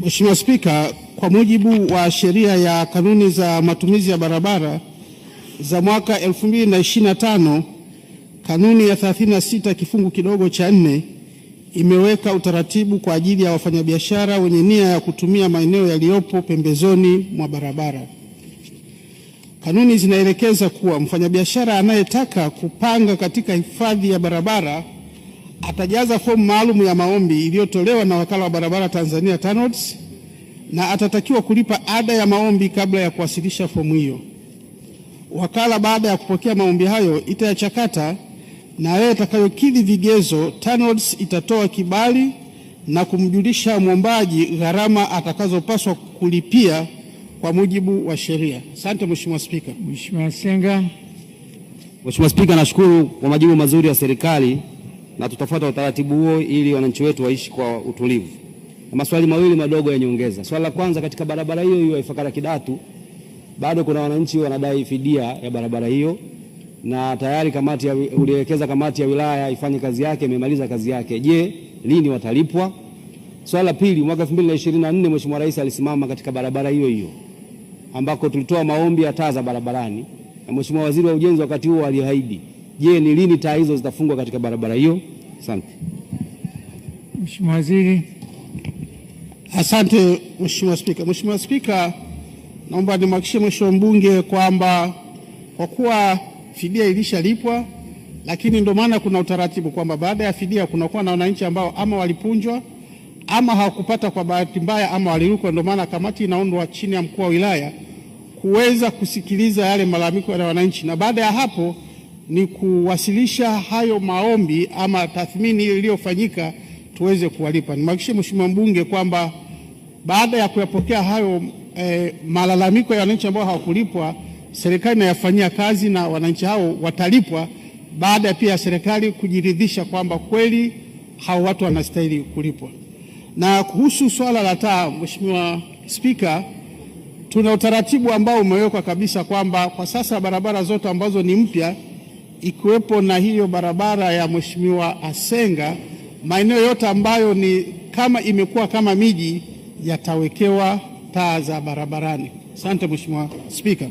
Mheshimiwa Spika, kwa mujibu wa sheria ya kanuni za matumizi ya barabara za mwaka 2025, kanuni ya 36 kifungu kidogo cha 4 imeweka utaratibu kwa ajili ya wafanyabiashara wenye nia ya kutumia maeneo yaliyopo pembezoni mwa barabara. Kanuni zinaelekeza kuwa mfanyabiashara anayetaka kupanga katika hifadhi ya barabara atajaza fomu maalum ya maombi iliyotolewa na Wakala wa Barabara Tanzania TANROADS na atatakiwa kulipa ada ya maombi kabla ya kuwasilisha fomu hiyo. Wakala baada ya kupokea maombi hayo itayachakata na yale atakayokidhi vigezo, TANROADS itatoa kibali na kumjulisha mwombaji gharama atakazopaswa kulipia kwa mujibu wa sheria. Asante Mheshimiwa Spika. Mheshimiwa Senga. Mheshimiwa Spika, nashukuru kwa majibu mazuri ya serikali na tutafuata utaratibu huo ili wananchi wetu waishi kwa utulivu. Na maswali mawili madogo ya nyongeza. Swali la kwanza, katika barabara hiyo ya Ifakara Kidatu bado kuna wananchi wanadai fidia ya barabara hiyo na tayari ulielekeza kamati ya wilaya ifanye kazi yake, imemaliza kazi yake. Je, lini watalipwa? Swali la pili, mwaka 2024 Mheshimiwa Rais alisimama katika barabara hiyo hiyo ambako tulitoa maombi ya taa za barabarani na Mheshimiwa Waziri wa Ujenzi wakati huo aliahidi. Je, ni lini taa hizo zitafungwa katika barabara hiyo? Asante. Mheshimiwa Waziri. Asante Mheshimiwa Spika. Mheshimiwa Spika, naomba nimhakikishie Mheshimiwa mbunge kwamba kwa kuwa fidia ilishalipwa, lakini ndio maana kuna utaratibu kwamba baada ya fidia kunakuwa na wananchi ambao ama walipunjwa ama hawakupata kwa bahati mbaya ama walirukwa. Ndio maana kamati inaundwa chini ya mkuu wa wilaya kuweza kusikiliza yale malalamiko ya wananchi, na baada ya hapo ni kuwasilisha hayo maombi ama tathmini iliyofanyika tuweze kuwalipa. Nimhakikishie Mheshimiwa mbunge kwamba baada ya kuyapokea hayo malalamiko ya wananchi ambao hawakulipwa, serikali inayafanyia kazi na wananchi hao watalipwa baada pia ya serikali kujiridhisha kwamba kweli hao watu wanastahili kulipwa. Na kuhusu swala la taa, Mheshimiwa Spika, tuna utaratibu ambao umewekwa kabisa kwamba kwa sasa barabara zote ambazo ni mpya ikiwepo na hiyo barabara ya Mheshimiwa Asenga, maeneo yote ambayo ni kama imekuwa kama miji yatawekewa taa za barabarani. Asante Mheshimiwa Spika.